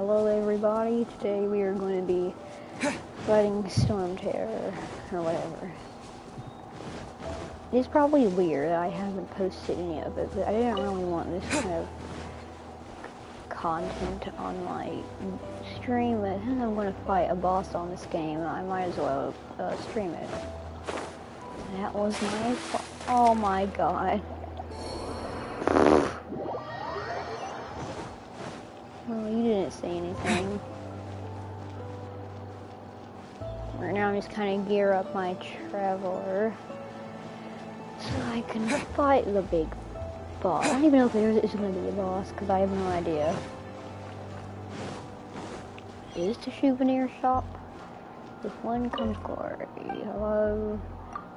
Hello everybody, today we are going to be fighting Storm Terror, or whatever. It's probably weird that I haven't posted any of it, but I didn't really want this kind of content on my stream, but since I'm going to fight a boss on this game, I might as well stream it. That was my fault. Oh my god. Well, you didn't say anything. Right now I'm just kind of gear up my traveler so I can fight the big boss. I don't even know if there is going to be a boss because I have no idea. Is this the souvenir shop? With one comes glory. Hello.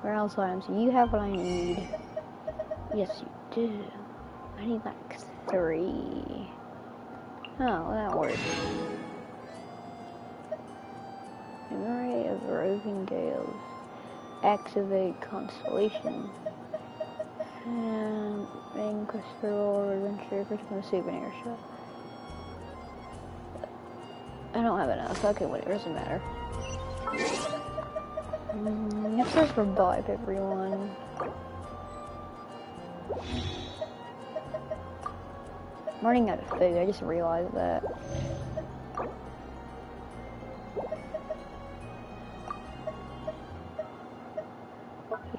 Warehouse items. You have what I need. Yes, you do. I need like 3. Oh, well, that works. Memory of roving gales. Activate constellation. And vanquish the roll adventure from the souvenir shop. I don't have enough. Okay, whatever, doesn't matter. You have to revive everyone. I'm running out of food, I just realized that.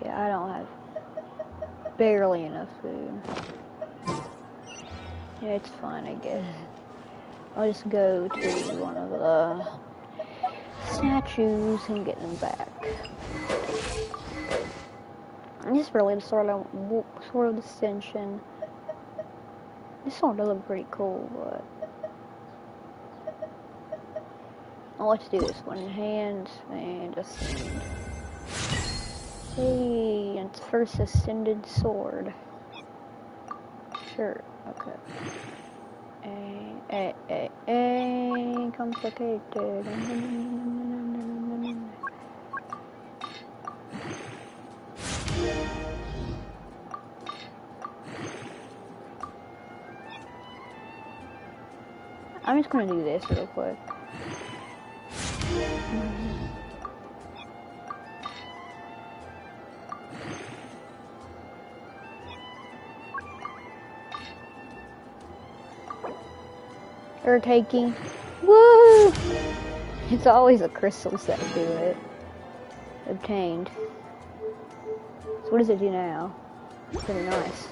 Yeah, I don't have barely enough food. Yeah, it's fine, I guess. I'll just go to one of the statues and get them back. This really is sort of dissension. This one does look pretty cool, but oh, let's do this one. Hands and ascend. Hey, it's first ascended sword. Sure, okay. Complicated. I'm just gonna do this real quick. Or taking. Woo! It's always the crystals that do it. Obtained. So what does it do now? It's pretty nice.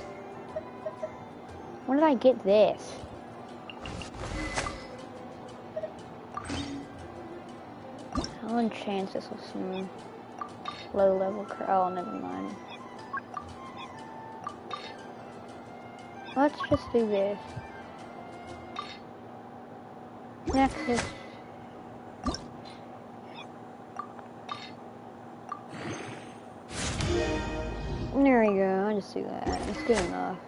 When did I get this? I'll enchant this with some low level oh, never mind. Let's just do this. Nexus. There we go, I'll just do that. It's good enough.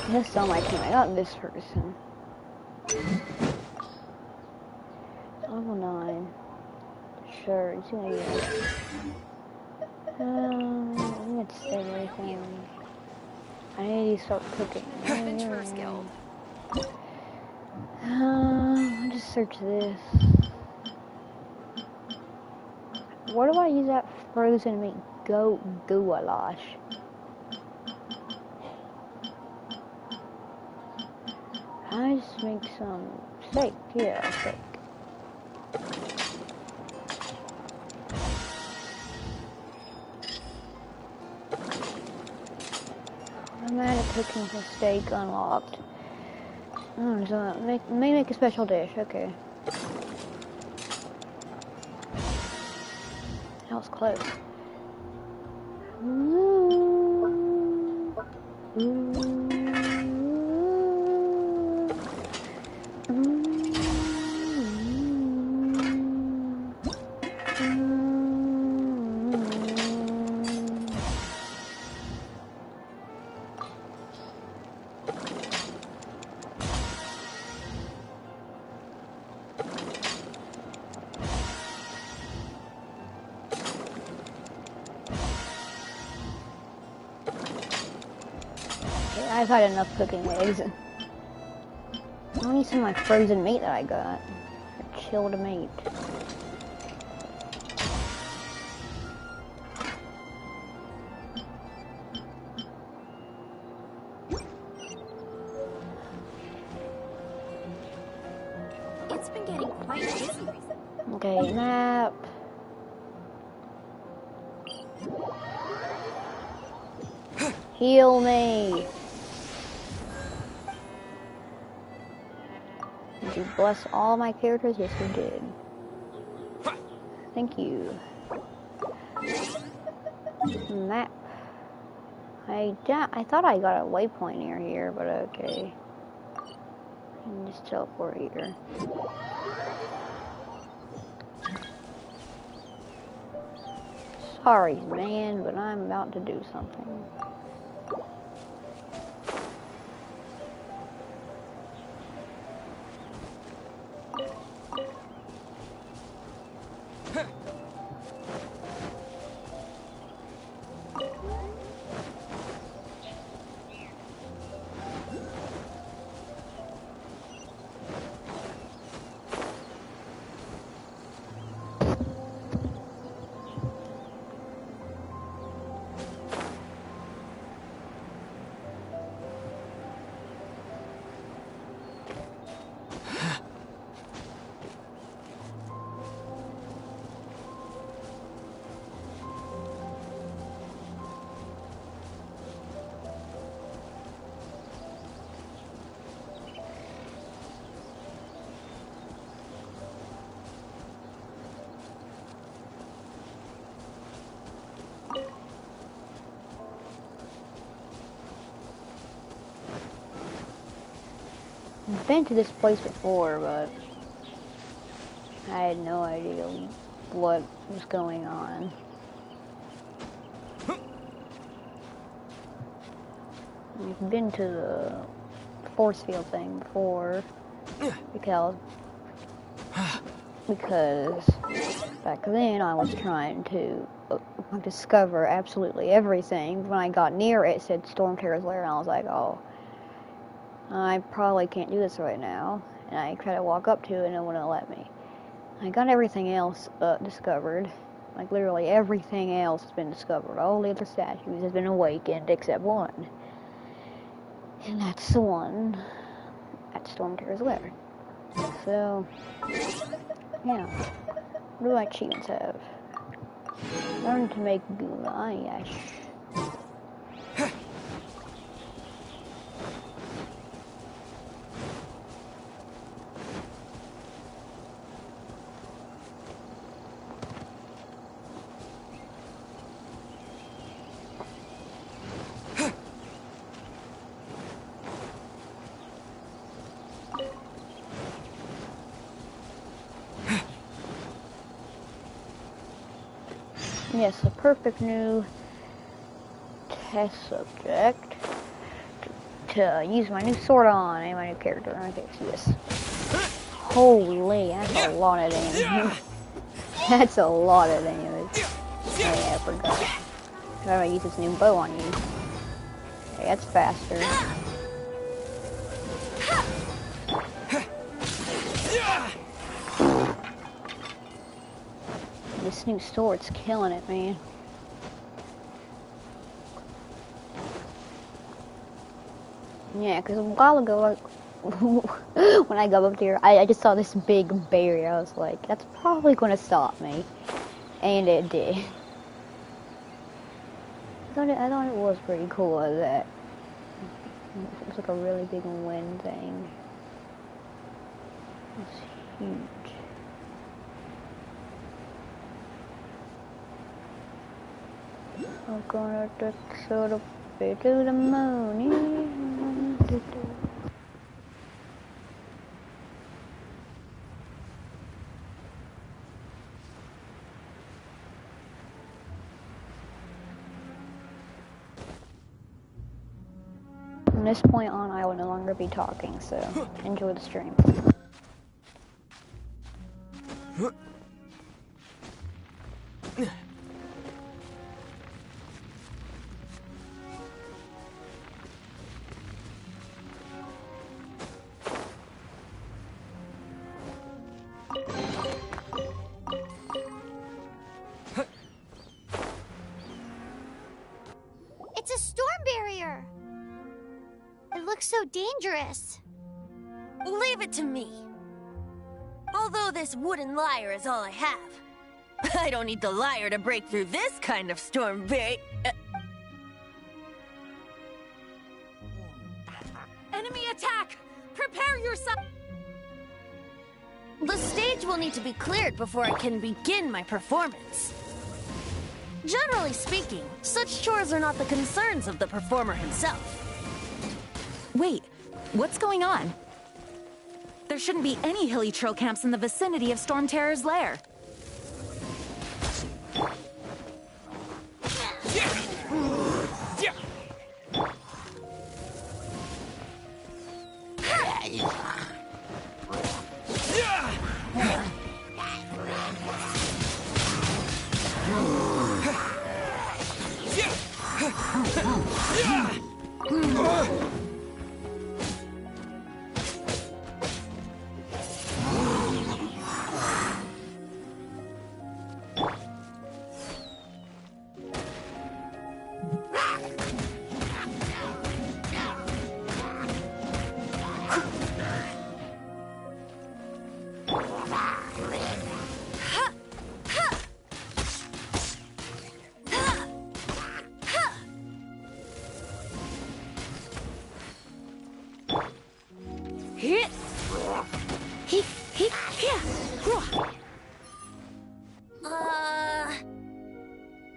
That's on my team. I got this person. Level 9. Sure, it's gonna be I'm gonna save everything. I need to start cooking. Adventurers Guild. I'll just search this. What do I use that frozen meat? Goulash. I just make some steak. Yeah, steak. Automatic cooking for steak unlocked. Oh, so make a special dish. Okay. That was close. I've had enough cooking eggs. I need some of my frozen meat that I got. Chilled meat. It's been getting quite busy recently. Okay, map. Heal me. Did you bless all my characters? Yes, you did. Thank you. Map. I thought I got a waypoint near here, but okay. I can just teleport here. Sorry, man, but I'm about to do something. I've been to this place before, but I had no idea what was going on. I've been to the force field thing before because back then I was trying to discover absolutely everything. When I got near it, it said Storm Terror's Lair, and I was like, oh, I probably can't do this right now. And I tried to walk up to it, and it wouldn't let me. I got everything else discovered. Like, literally everything else has been discovered. All the other statues have been awakened except one. And that's the one at Storm Terror's Lair. So, yeah. What do my achievements have? Learn to make goulash. Yes, a perfect new test subject to use my new sword on and my new character. Okay, let's do this. Holy, that's a lot of damage. That's a lot of damage. Oh yeah, I forgot. I'm gonna use this new bow on you. Okay, that's faster. This new sword's killing it, man. Yeah, because a while ago, like, when I got up there, I just saw this big barrier. I was like, that's probably going to stop me. And it did. I thought it was pretty cool that it was like a really big wind thing. It's huge. I'm gonna just sort of be to the moon. From this point on, I will no longer be talking, so enjoy the stream. so dangerous? Leave it to me. Although this wooden lyre is all I have, I don't need the lyre to break through this kind of storm Enemy attack! Prepare yourself! The stage will need to be cleared before I can begin my performance. Generally speaking, such chores are not the concerns of the performer himself. Wait, what's going on? There shouldn't be any hilly trail camps in the vicinity of Storm Terror's lair.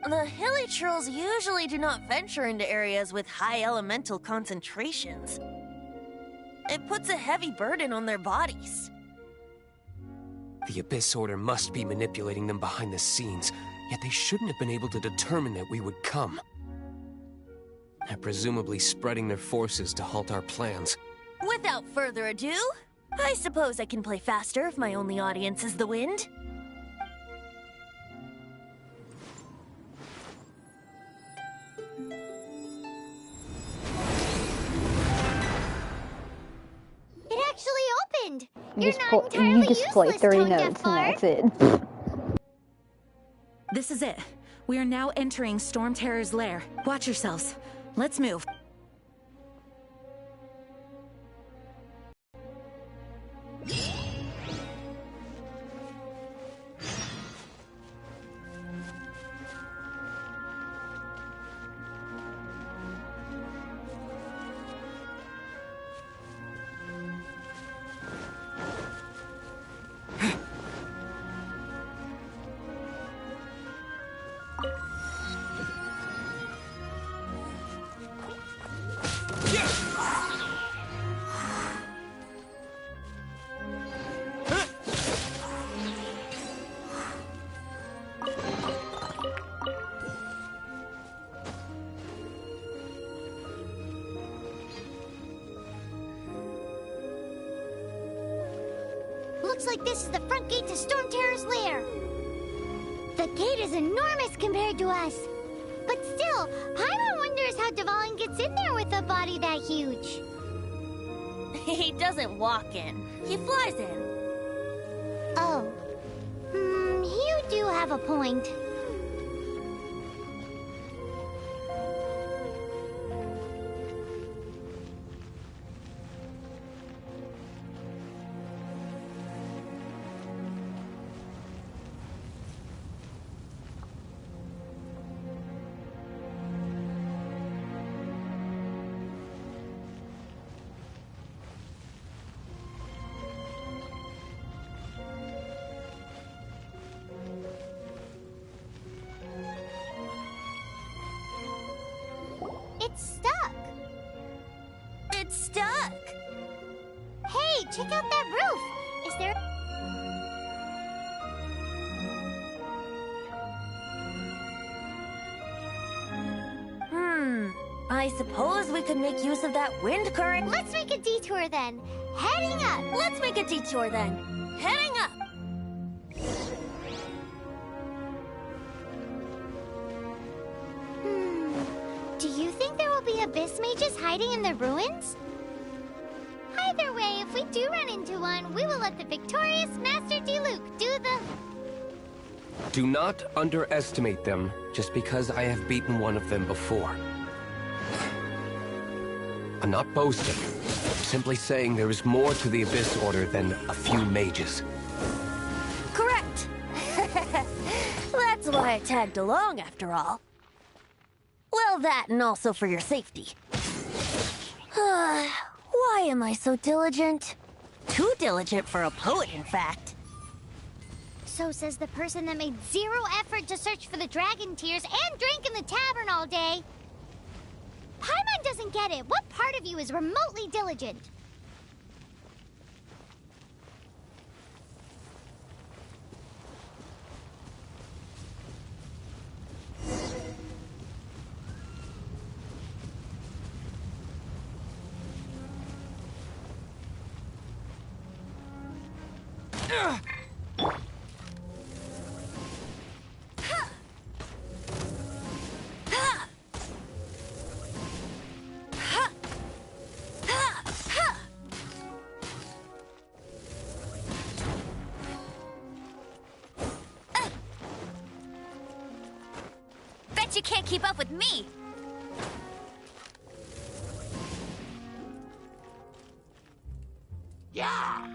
The hilly trolls usually do not venture into areas with high elemental concentrations. It puts a heavy burden on their bodies. The Abyss Order must be manipulating them behind the scenes, yet they shouldn't have been able to determine that we would come. They're presumably spreading their forces to halt our plans. Without further ado, I suppose I can play faster if my only audience is the wind. It actually opened! You You're just, not entirely you just play useless, 30 Tone notes Deaf Bard. and that's it. This is it. We are now entering Storm Terror's lair. Watch yourselves. Let's move. Looks like this is the front gate to Storm Terror's lair. The gate is enormous compared to us. But still, Paimon wonders how Dvalin gets in there with a body that huge. He doesn't walk in, he flies in. Oh. You do have a point. It's stuck. It's stuck. Hey, check out that roof. Is there... I suppose we could make use of that wind current. Let's make a detour then. Heading up. Let's make a detour then. Heading up. Do you think there will be abyss mages hiding in the ruins? Either way, if we do run into one, we will let the victorious Master Diluc do the... Do not underestimate them just because I have beaten one of them before. I'm not boasting. Simply saying there is more to the Abyss Order than a few mages. Correct! That's why I tagged along, after all. Well, that and also for your safety. Why am I so diligent? Too diligent for a poet, in fact. So says the person that made zero effort to search for the dragon tears and drank in the tavern all day. Paimon doesn't get it. What part of you is remotely diligent? Bet you can't keep up with me! Yeah!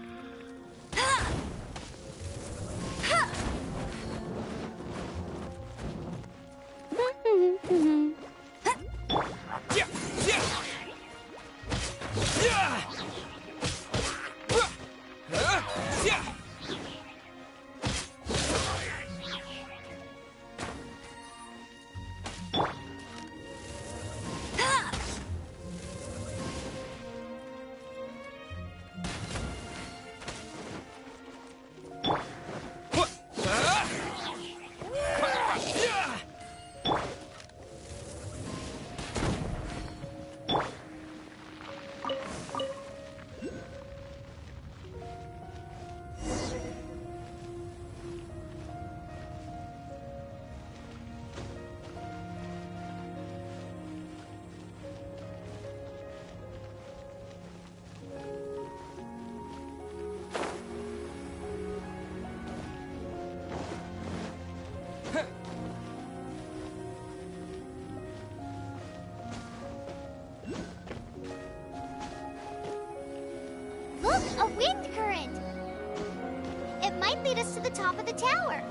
Look, a wind current! It might lead us to the top of the tower.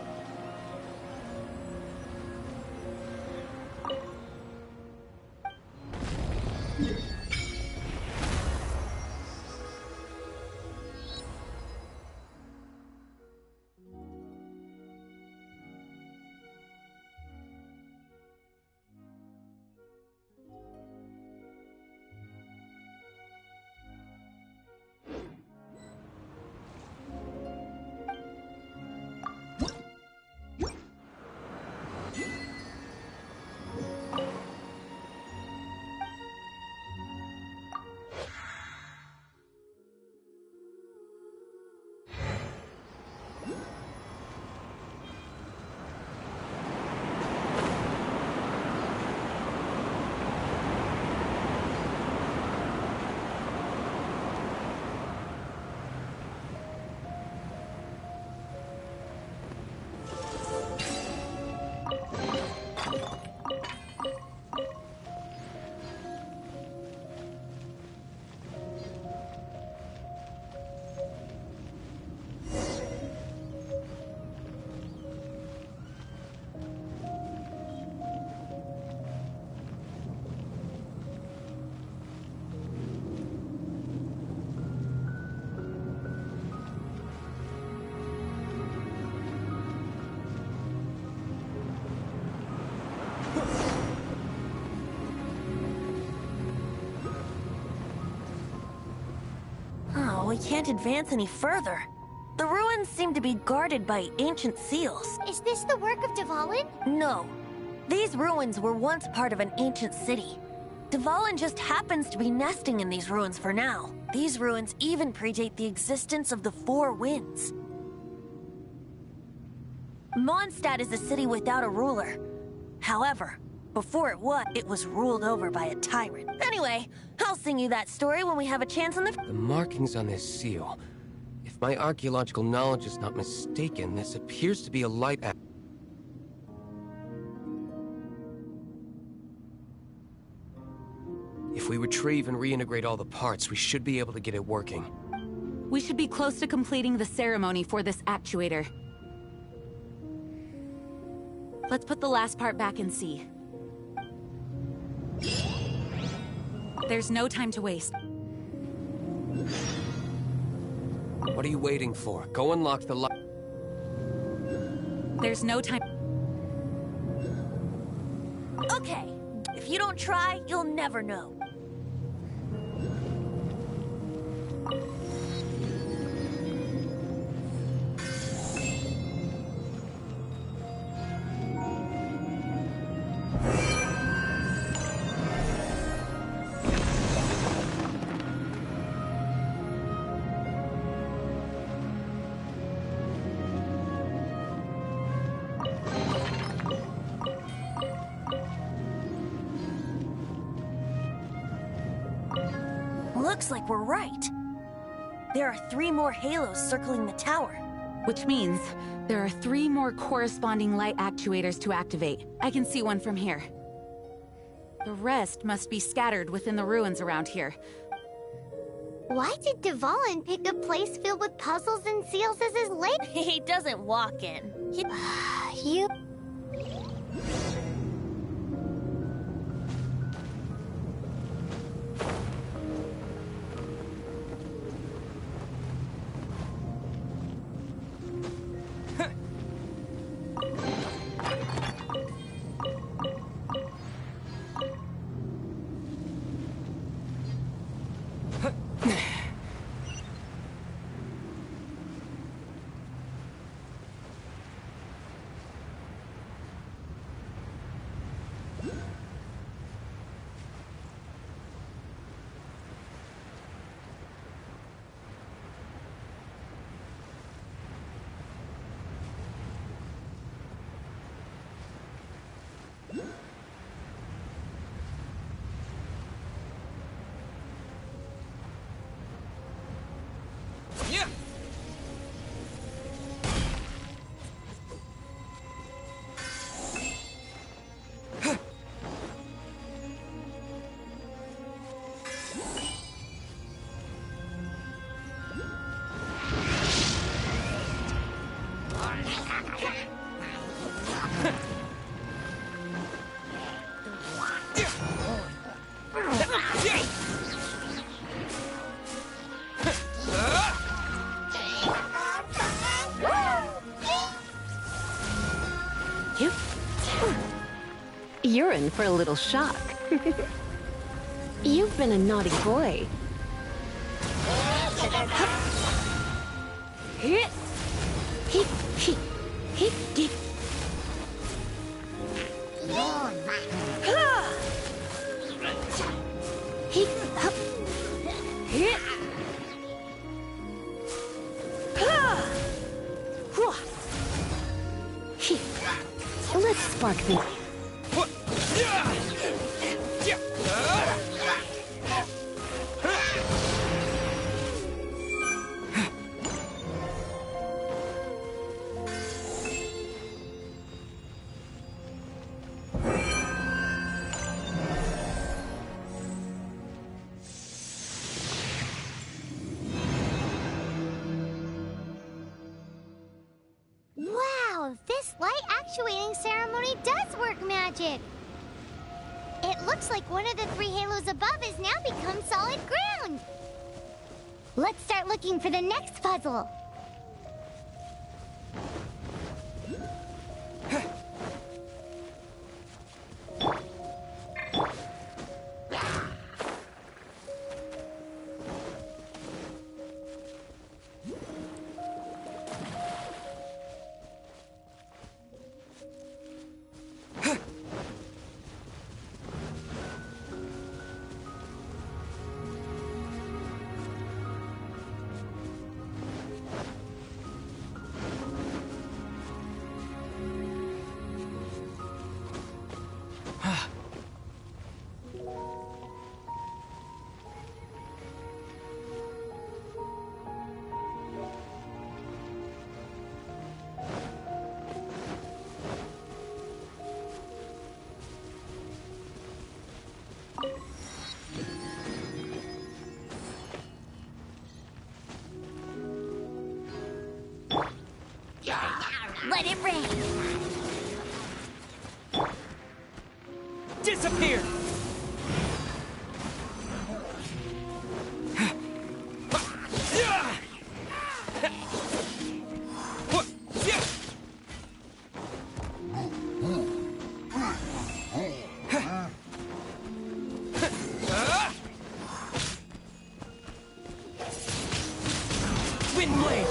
Oh, we can't advance any further. The ruins seem to be guarded by ancient seals. Is this the work of Dvalin? No. These ruins were once part of an ancient city. Dvalin just happens to be nesting in these ruins for now. These ruins even predate the existence of the Four Winds. Mondstadt is a city without a ruler. However, before it was ruled over by a tyrant. Anyway, I'll sing you that story when we have a chance on the... The markings on this seal. If my archaeological knowledge is not mistaken, this appears to be a light... If If we retrieve and reintegrate all the parts, we should be able to get it working. We should be close to completing the ceremony for this actuator. Let's put the last part back and see. There's no time to waste. What are you waiting for? Go unlock the lock. There's no time. Okay, if you don't try, you'll never know. Looks like we're right. There are 3 more halos circling the tower. Which means there are 3 more corresponding light actuators to activate. I can see one from here. The rest must be scattered within the ruins around here. Why did Dvalin pick a place filled with puzzles and seals as his lake? He doesn't walk in. You... You're in for a little shock. You've been a naughty boy. Let's spark things. Wow, this light actuating ceremony does work magic! It looks like one of the 3 halos above has now become solid ground! Let's start looking for the next puzzle! Let it rain. Disappear! Windblade!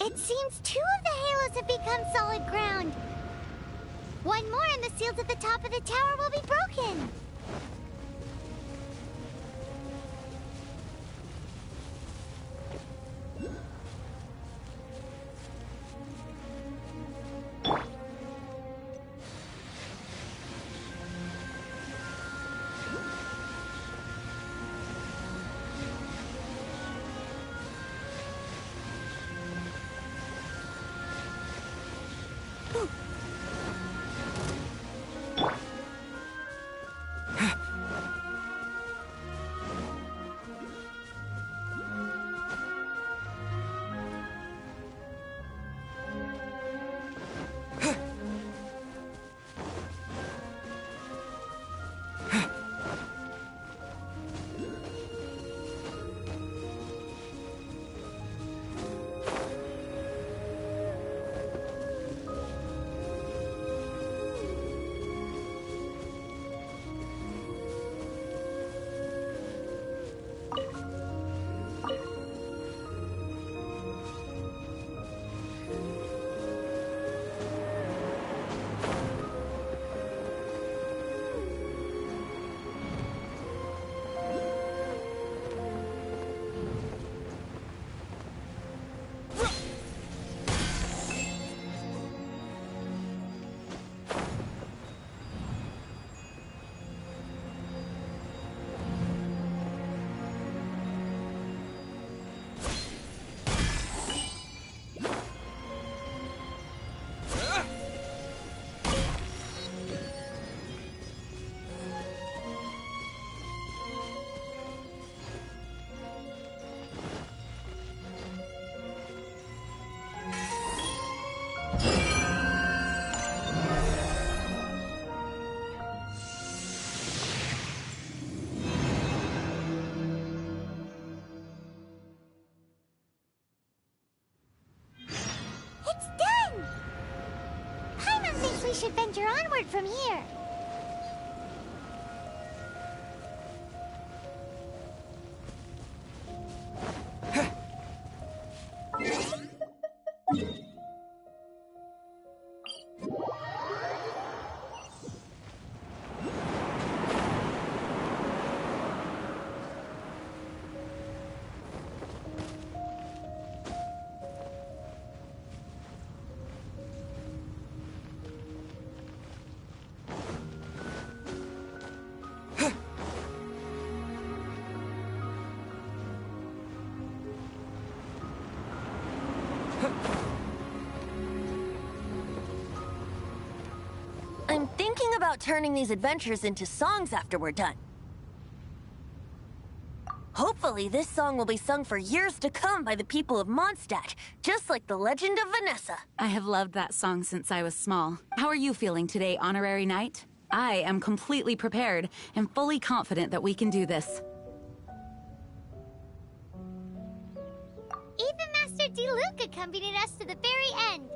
It seems 2 of the halos have become solid ground. One more and the seals at the top of the tower will be broken. we should venture onward from here. I'm thinking about turning these adventures into songs after we're done. Hopefully, this song will be sung for years to come by the people of Mondstadt, just like the legend of Vanessa. I have loved that song since I was small. How are you feeling today, Honorary Knight? I am completely prepared and fully confident that we can do this. Even Master D-Luke accompanied us to the very end,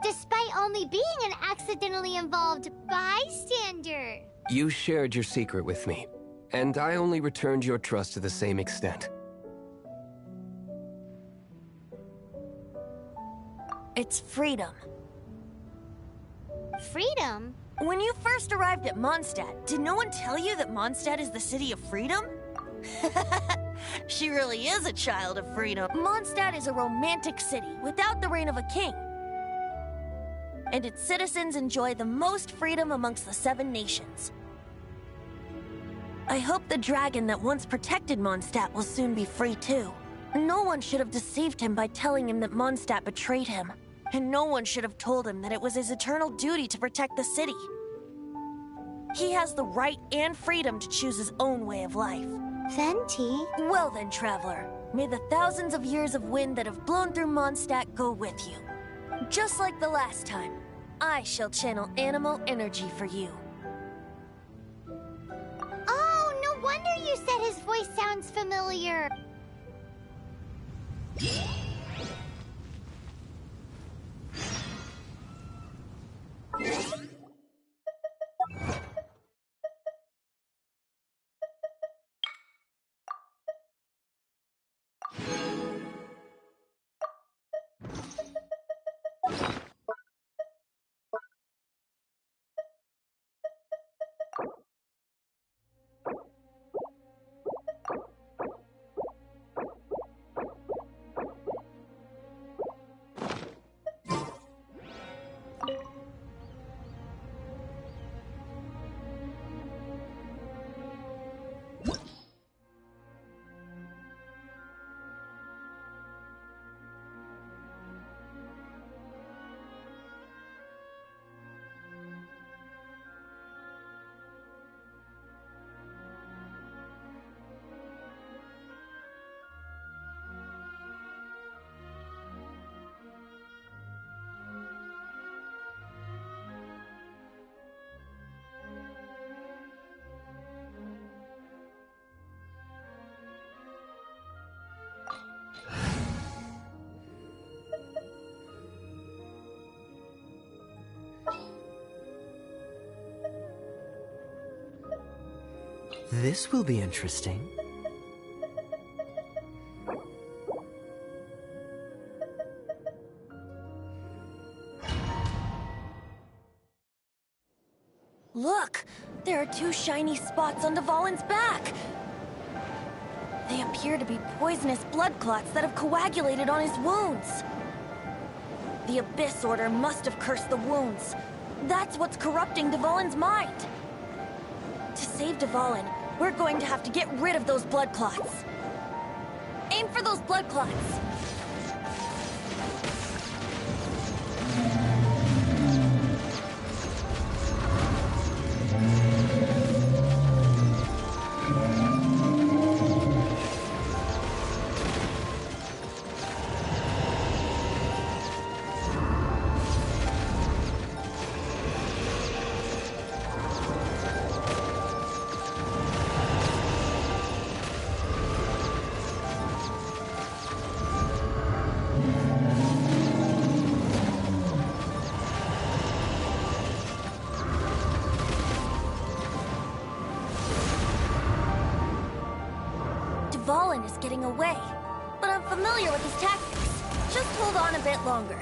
despite only being an accidentally involved bystander. You shared your secret with me, and I only returned your trust to the same extent. It's freedom. Freedom? When you first arrived at Mondstadt, did no one tell you that Mondstadt is the city of freedom? She really is a child of freedom. Mondstadt is a romantic city without the reign of a king. And its citizens enjoy the most freedom amongst the 7 nations. I hope the dragon that once protected Mondstadt will soon be free too. No one should have deceived him by telling him that Mondstadt betrayed him. And no one should have told him that it was his eternal duty to protect the city. He has the right and freedom to choose his own way of life. Venti? Well then, traveler, may the thousands of years of wind that have blown through Mondstadt go with you. Just like the last time, I shall channel animal energy for you. Oh, no wonder you said his voice sounds familiar. This will be interesting. Look! There are 2 shiny spots on Dvalin's back! They appear to be poisonous blood clots that have coagulated on his wounds. The Abyss Order must have cursed the wounds. That's what's corrupting Dvalin's mind. To save Dvalin, we're going to have to get rid of those blood clots. Aim for those blood clots. Dvalin is getting away, but I'm familiar with his tactics. Just hold on a bit longer.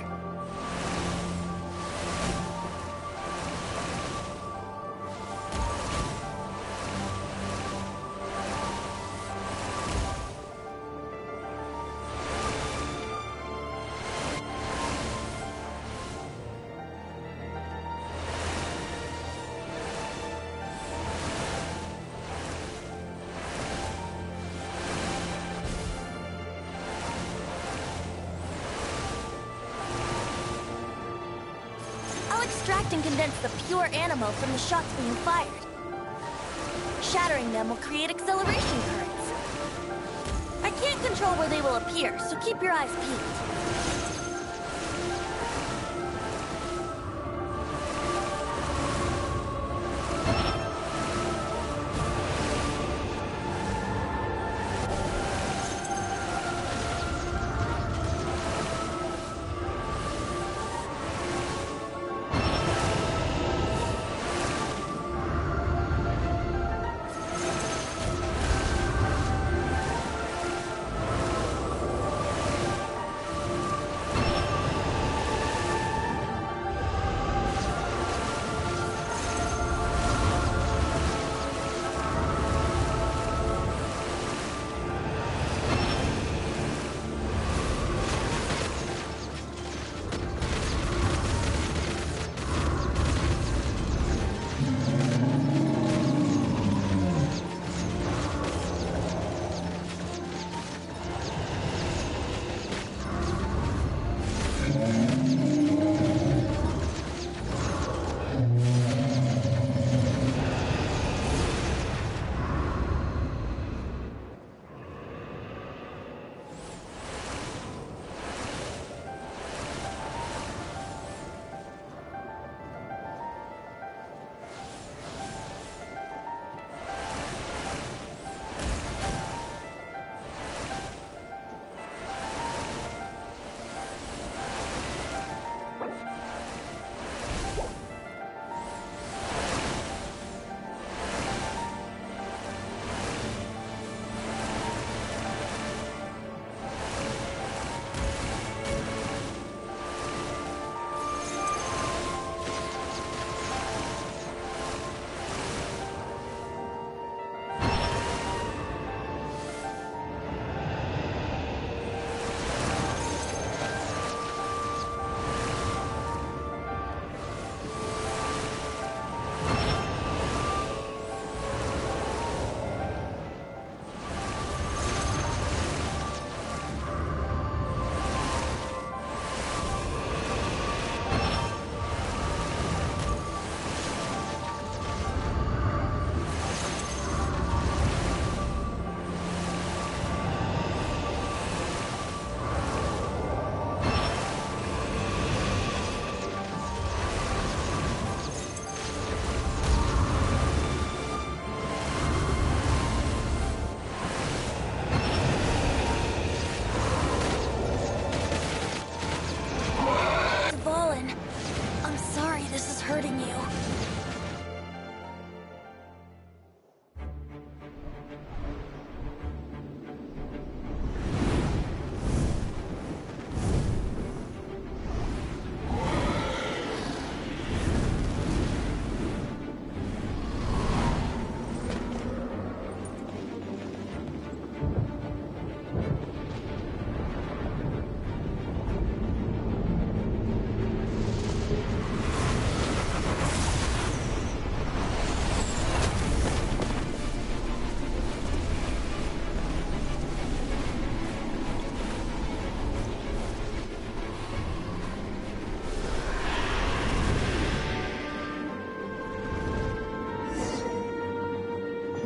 Extract and condense the pure animo from the shots being fired. Shattering them will create acceleration currents. I can't control where they will appear, so keep your eyes peeled.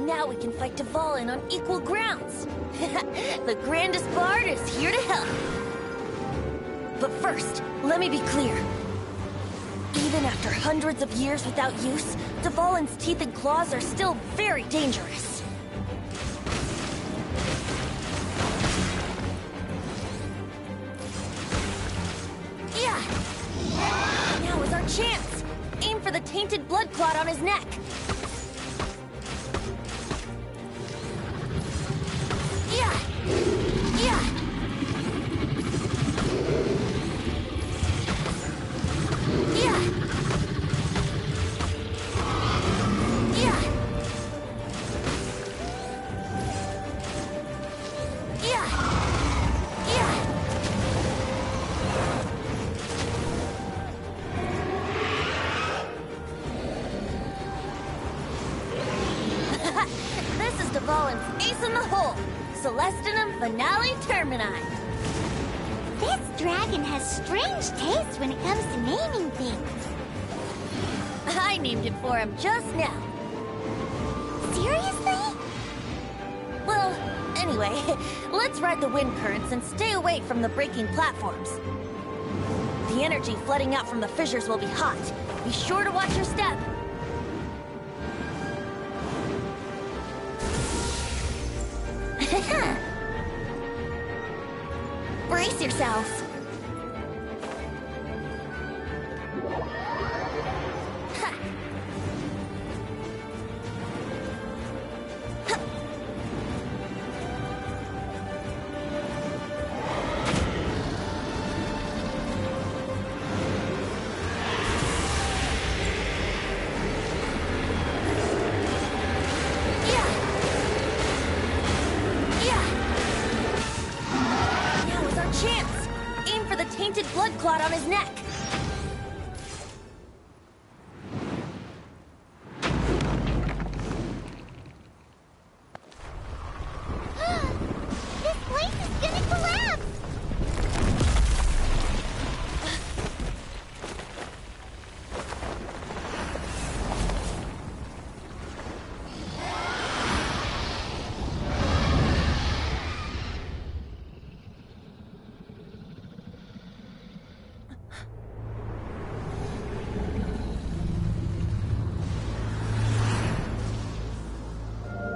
Now we can fight Dvalin on equal grounds. The grandest bard is here to help. But first, let me be clear. Even after hundreds of years without use, Dvalin's teeth and claws are still very dangerous. Yeah! Now is our chance! Aim for the tainted blood clot on his neck. Yeah! Celestinum Finale Termini. This dragon has strange taste when it comes to naming things. I named it for him just now. Seriously? Well, anyway, let's ride the wind currents and stay away from the breaking platforms. The energy flooding out from the fissures will be hot. Be sure to watch your step. Brace yourselves. Tainted blood clot on his neck. This place is gonna collapse!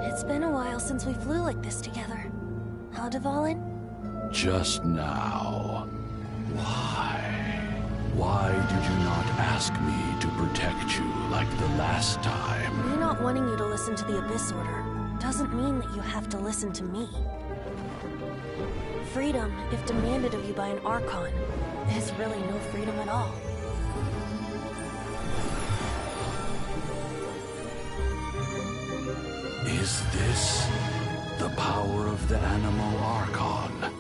It's been a while since we flew like this together. Huh, Dvalin? Just now. Why? Why did you not ask me to protect you like the last time? Me not wanting you to listen to the Abyss Order doesn't mean that you have to listen to me. Freedom, if demanded of you by an Archon, is really no freedom at all. Is this the power of the Animal Archon?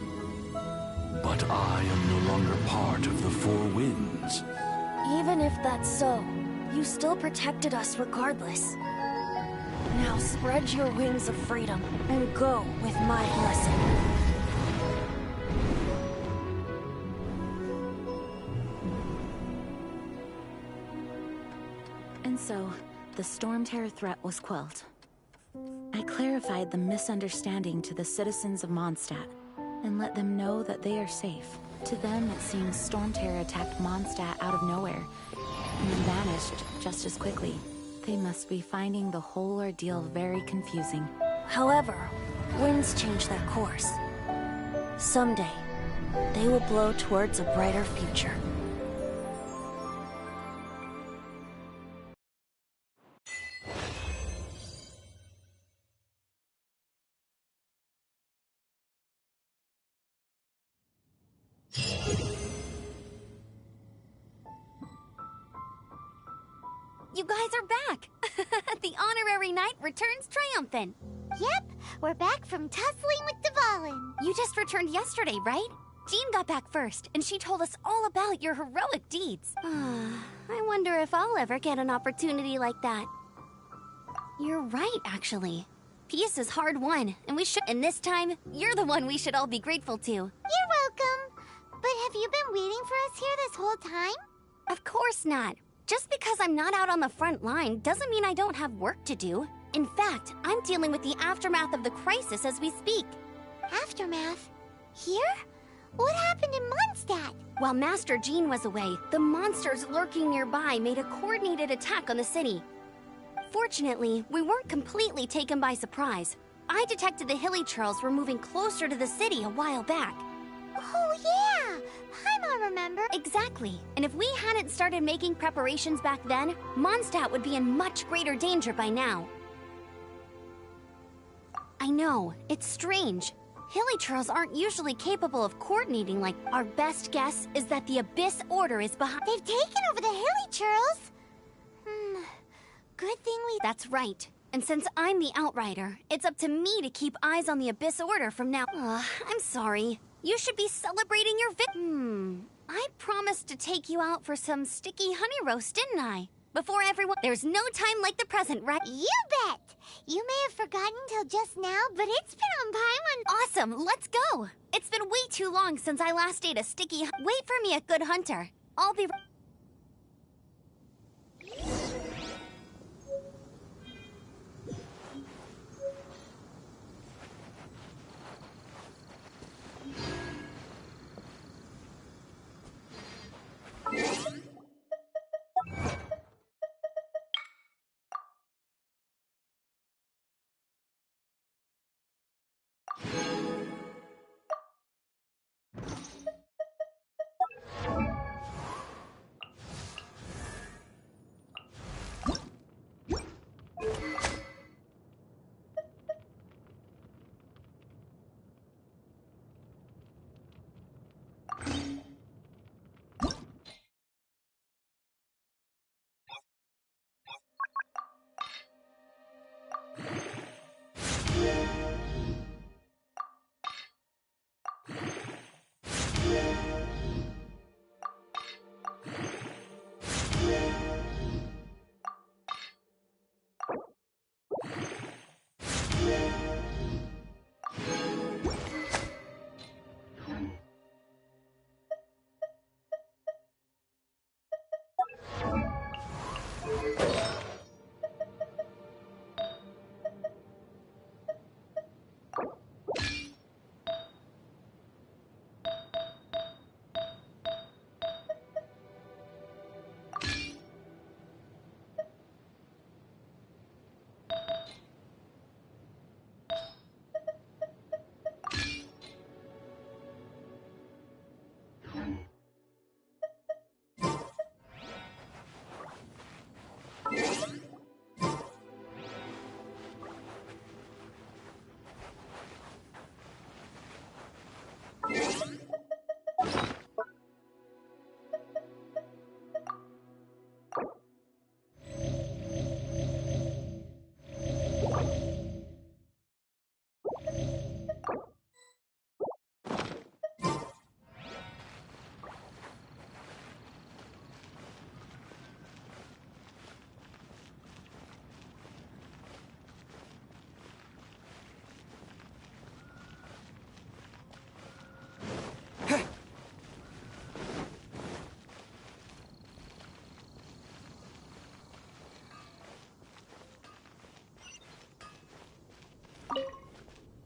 But I am no longer part of the Four Winds. Even if that's so, you still protected us regardless. Now spread your wings of freedom and go with my blessing. And so, the Storm Terror threat was quelled. I clarified the misunderstanding to the citizens of Mondstadt, and let them know that they are safe. To them, it seems Storm Terror attacked Mondstadt out of nowhere, and then vanished just as quickly. They must be finding the whole ordeal very confusing. However, winds change their course. Someday, they will blow towards a brighter future. You guys are back! The honorary knight returns triumphant. Yep, we're back from tussling with Dvalin. You just returned yesterday, right? Jean got back first, and she told us all about your heroic deeds. I wonder if I'll ever get an opportunity like that. You're right, actually. Peace is hard won, and and this time, you're the one we should all be grateful to. You're welcome. But have you been waiting for us here this whole time? Of course not. Just because I'm not out on the front line doesn't mean I don't have work to do. In fact, I'm dealing with the aftermath of the crisis as we speak. Aftermath? Here? What happened in Mondstadt? While Master Jean was away, the monsters lurking nearby made a coordinated attack on the city. Fortunately, we weren't completely taken by surprise. I detected the Hilly Churls were moving closer to the city a while back. Oh yeah! Paimon remember. Exactly. And if we hadn't started making preparations back then, Mondstadt would be in much greater danger by now. I know, it's strange. Hilly Churls aren't usually capable of coordinating like our best guess is that the Abyss Order is behind. They've taken over the Hilly Churls? Good thing we... That's right. And since I'm the Outrider, it's up to me to keep eyes on the Abyss Order from now. I'm sorry. You should be celebrating your I promised to take you out for some sticky honey roast, didn't I? before everyone... There's no time like the present, right? You bet! You may have forgotten till just now, but it's been on Paimon. Awesome, let's go! It's been way too long since I last ate a sticky... Wait for me at Good Hunter. I'll be...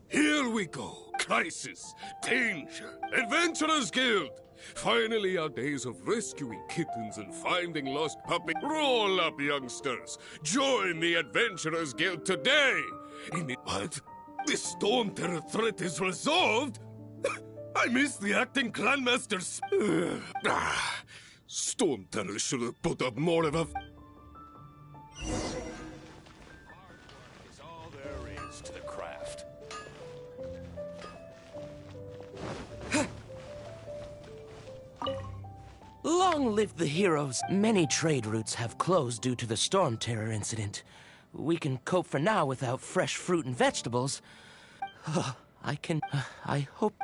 Here we go. Crisis, danger, Adventurers Guild. Finally, our days of rescuing kittens and finding lost puppies. Roll up, youngsters. Join the Adventurers Guild today. What? The Storm Terror threat is resolved? I missed the acting clanmasters. Storm Terror should have put up more of a... Long live the heroes. Many trade routes have closed due to the Storm Terror incident. We can cope for now without fresh fruit and vegetables. I hope...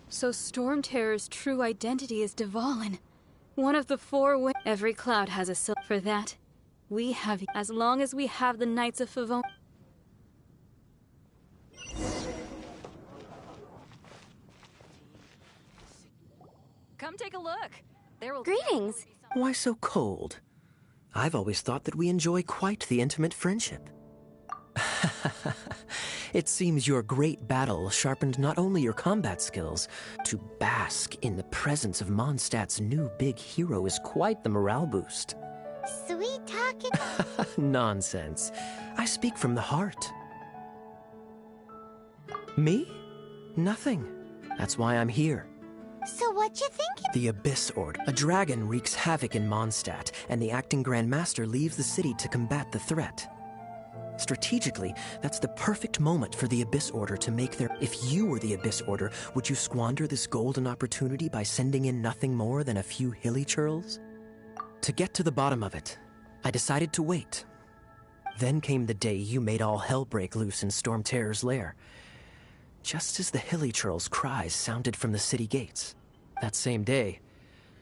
So Storm Terror's true identity is Dvalin. One of the four Every cloud has a silver. For that, we have... As long as we have the Knights of Favon... Come take a look. There will... Greetings. Why so cold? I've always thought that we enjoy quite the intimate friendship. It seems your great battle sharpened not only your combat skills, to bask in the presence of Mondstadt's new big hero is quite the morale boost. Sweet talking. Nonsense. I speak from the heart. Me? Nothing. That's why I'm here. So what you think? The Abyss Order. A dragon wreaks havoc in Mondstadt, and the acting Grand Master leaves the city to combat the threat. Strategically, that's the perfect moment for the Abyss Order to make their... If you were the Abyss Order, would you squander this golden opportunity by sending in nothing more than a few hilly churls? To get to the bottom of it, I decided to wait. Then came the day you made all hell break loose in Storm Terror's lair. just as the Hilichurl's cries sounded from the city gates. That same day,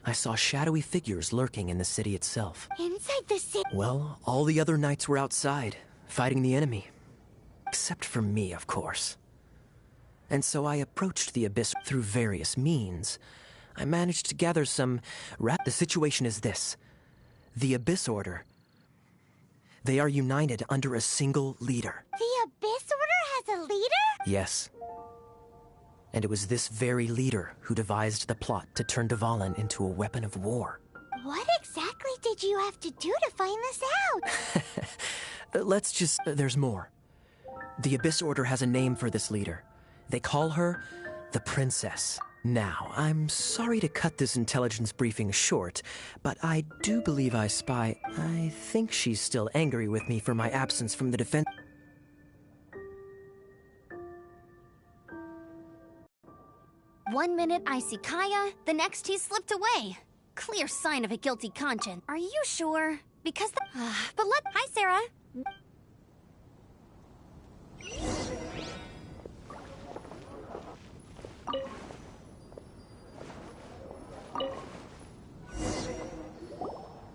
I saw shadowy figures lurking in the city itself. Inside the city? Well, all the other knights were outside, fighting the enemy. Except for me, of course. And so I approached the Abyss through various means. I managed to gather some... The situation is this. The Abyss Order. They are united under a single leader. The Abyss Order has a leader? Yes. And it was this very leader who devised the plot to turn Dvalin into a weapon of war. What exactly did you have to do to find this out? Let's just... there's more. The Abyss Order has a name for this leader. They call her the Princess. Now, I'm sorry to cut this intelligence briefing short, but I do believe I spy... I think she's still angry with me for my absence from the defense... One minute I see Kaya, the next he's slipped away. Clear sign of a guilty conscience. Are you sure? Because but let... Hi, Sarah.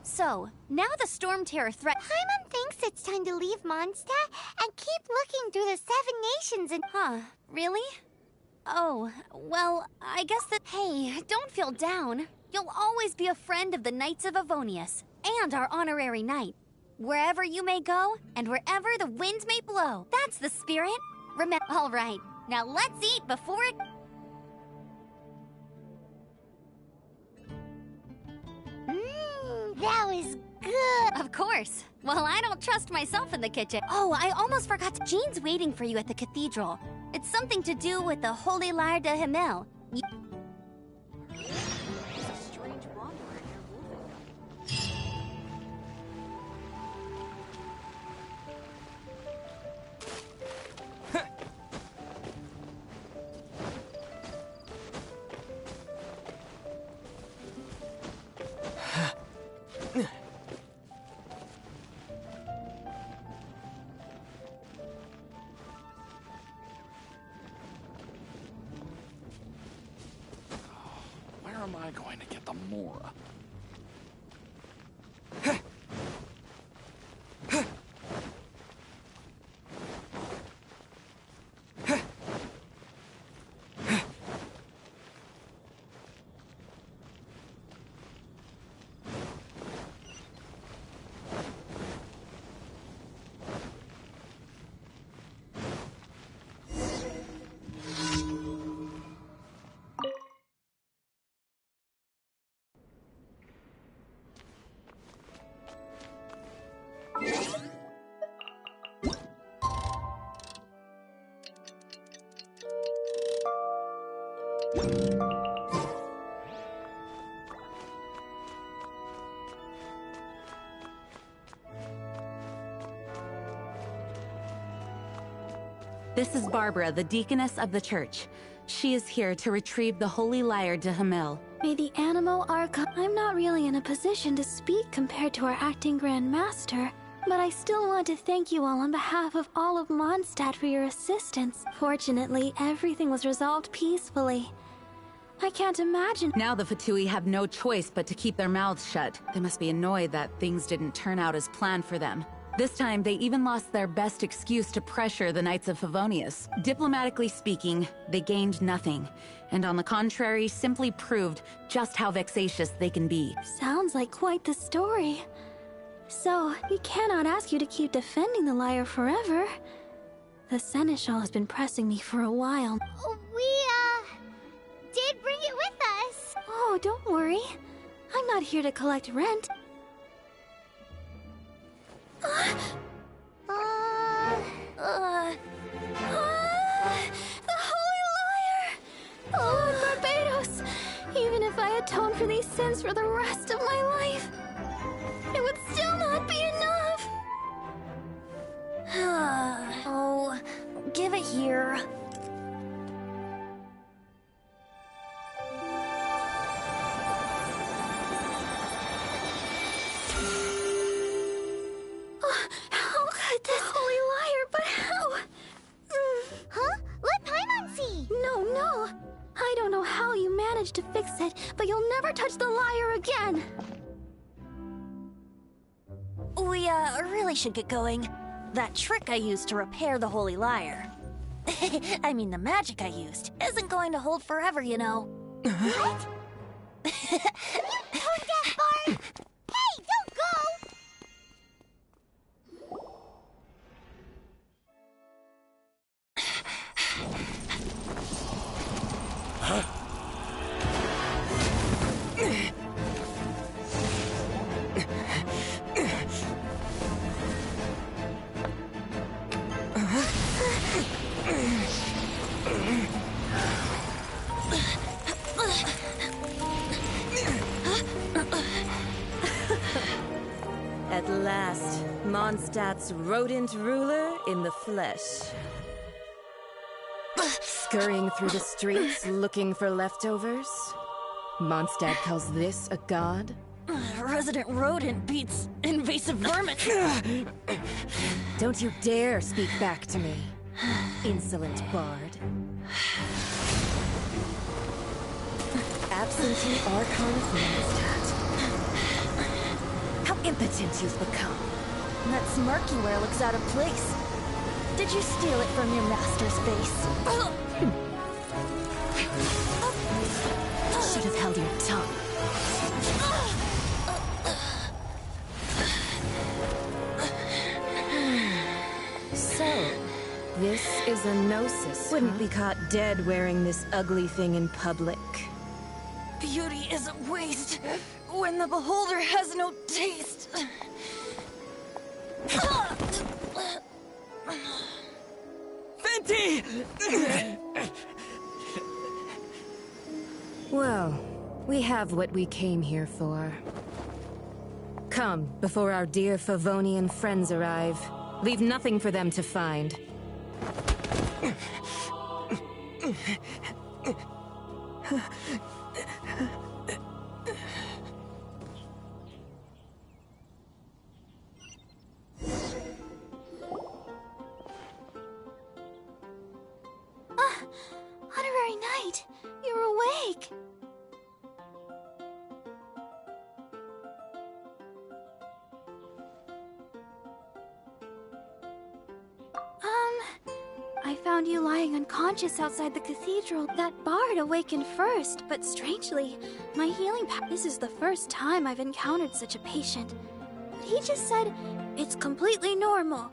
So, now the Storm Terror threat... Paimon thinks it's time to leave Mondstadt and keep looking through the 7 nations and... Huh, really? Oh, well, I guess that... Hey, don't feel down. You'll always be a friend of the Knights of Avonius, and our honorary knight. Wherever you may go, and wherever the winds may blow. That's the spirit. Remember... All right, now let's eat before it... That was good. Of course. Well, I don't trust myself in the kitchen. Oh, I almost forgot. Jean's waiting for you at the cathedral. It's something to do with the Holy Lyre de Himmel. Where am I going to get the Mora? This is Barbara, the deaconess of the church. She is here to retrieve the Holy Lyre de Himmel. May the Animo Arca... I'm not really in a position to speak compared to our acting Grand Master, but I still want to thank you all on behalf of all of Mondstadt for your assistance. Fortunately, everything was resolved peacefully. I can't imagine... Now the Fatui have no choice but to keep their mouths shut. They must be annoyed that things didn't turn out as planned for them. This time, they even lost their best excuse to pressure the Knights of Favonius. Diplomatically speaking, they gained nothing, and on the contrary, simply proved just how vexatious they can be. Sounds like quite the story. So, we cannot ask you to keep defending the lyre forever. The Seneschal has been pressing me for a while. We, did bring it with us. Oh, don't worry. I'm not here to collect rent. The Holy Lyre! Lord Barbados! Even if I atone for these sins for the rest of my life, it would still not be enough! Oh, give it here. How could this Holy Lyre, but how? Huh? Let Paimon see don't know how you managed to fix it, but you'll never touch the lyre again! We, really should get going. That trick I used to repair the Holy Lyre. I mean, the magic I used isn't going to hold forever, you know. What? Tone deaf, Bard! Hey, don't go! At last, Mondstadt's rodent ruler in the flesh. Scurrying through the streets looking for leftovers? Mondstadt calls this a god? Resident rodent beats invasive vermin. Don't you dare speak back to me, insolent bard. Absentee Archon of Mondstadt. How impotent you've become. That smirk you wear looks out of place. Did you steal it from your master's face? Should have held your tongue. So, this is a gnosis. Wouldn't be caught dead wearing this ugly thing in public. Beauty is a waste when the beholder has no taste. Venti! Well, we have what we came here for. Come, before our dear Favonian friends arrive. Leave nothing for them to find. Honorary Knight, you're awake! I found you lying unconscious outside the cathedral. That bard awakened first, but strangely, my healing This is the first time I've encountered such a patient. But he just said, it's completely normal.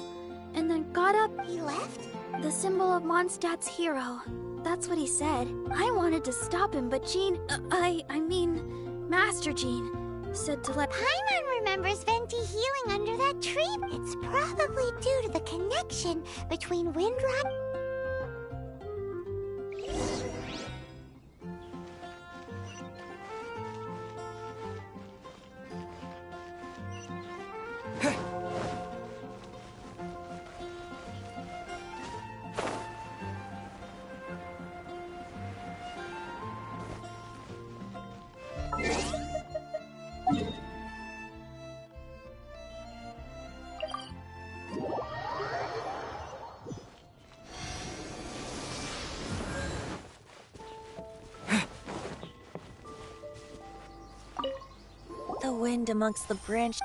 And then got up. He left? The symbol of Mondstadt's hero. That's what he said. I wanted to stop him, but Jean, I mean, Master Jean, said to let- Paimon remembers Venti healing under that tree. It's probably due to the connection between Windrot... The wind amongst the branch...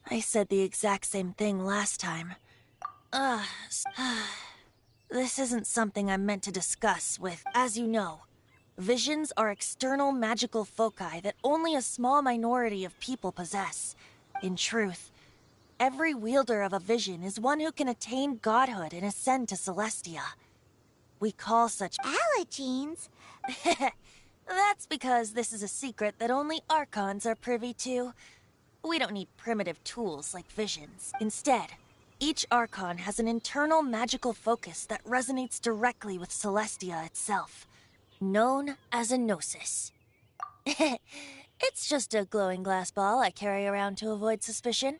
I said the exact same thing last time. This isn't something I'm meant to discuss with... As you know, visions are external magical foci that only a small minority of people possess. In truth, every wielder of a vision is one who can attain godhood and ascend to Celestia. We call such... Allergenes? That's because this is a secret that only Archons are privy to. We don't need primitive tools like visions. Instead, each Archon has an internal magical focus that resonates directly with Celestia itself, known as a gnosis. It's just a glowing glass ball I carry around to avoid suspicion.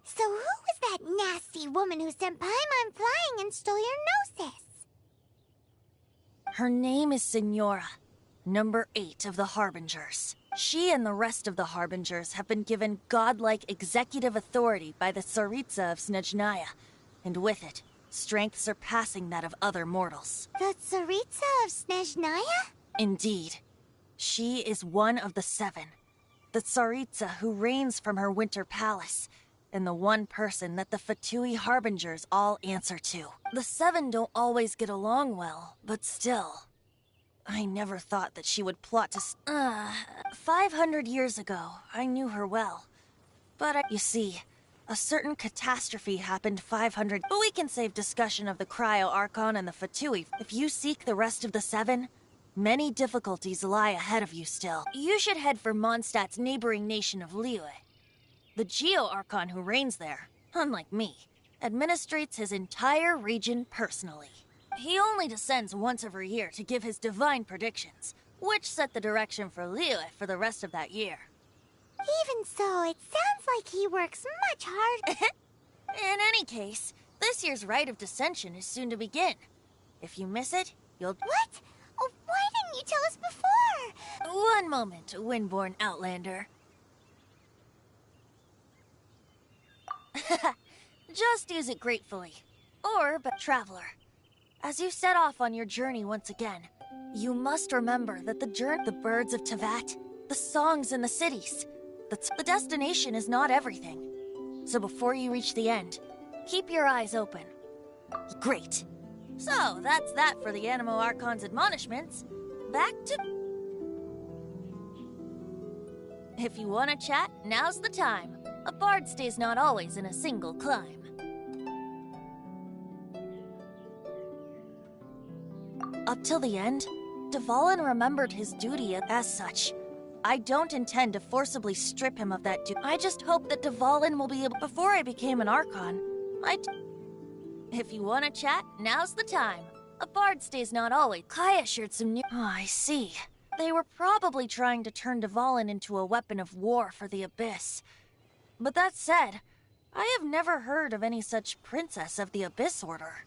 So who was that nasty woman who sent Paimon flying and stole your gnosis? Her name is Signora, number 8 of the Harbingers. She and the rest of the Harbingers have been given godlike executive authority by the Tsaritsa of Snezhnaya, and with it, strength surpassing that of other mortals. The Tsaritsa of Snezhnaya? Indeed. She is one of the 7. The Tsaritsa who reigns from her winter palace, and the one person that the Fatui Harbingers all answer to. The 7 don't always get along well, but still. I never thought that she would plot to 500 years ago, I knew her well. But you see, a certain catastrophe happened 500... But we can save discussion of the Cryo Archon and the Fatui. If you seek the rest of the 7, many difficulties lie ahead of you still. You should head for Mondstadt's neighboring nation of Liyue. The Geo-Archon who reigns there, unlike me, administrates his entire region personally. He only descends once every year to give his divine predictions, which set the direction for Liyue for the rest of that year. Even so, it sounds like he works much harder. In any case, this year's Rite of Descension is soon to begin. If you miss it, you'll... What? Oh, why didn't you tell us before? One moment, Windborn Outlander. Just use it gratefully. Or, but traveler. As you set off on your journey once again, you must remember that the birds of Tevat, the songs in the cities, the destination is not everything. So before you reach the end, keep your eyes open. Great. So, that's that for the Animo Archon's admonishments. Back to... If you want to chat, now's the time. A bard stays not always in a single climb. Up till the end, Dvalin remembered his duty as such. I don't intend to forcibly strip him of that duty. I just hope that Dvalin will be able... Before I became an Archon, If you want to chat, now's the time. A bard stays not always. Kaya shared some new... Oh, I see. They were probably trying to turn Dvalin into a weapon of war for the Abyss. But that said, I have never heard of any such princess of the Abyss Order.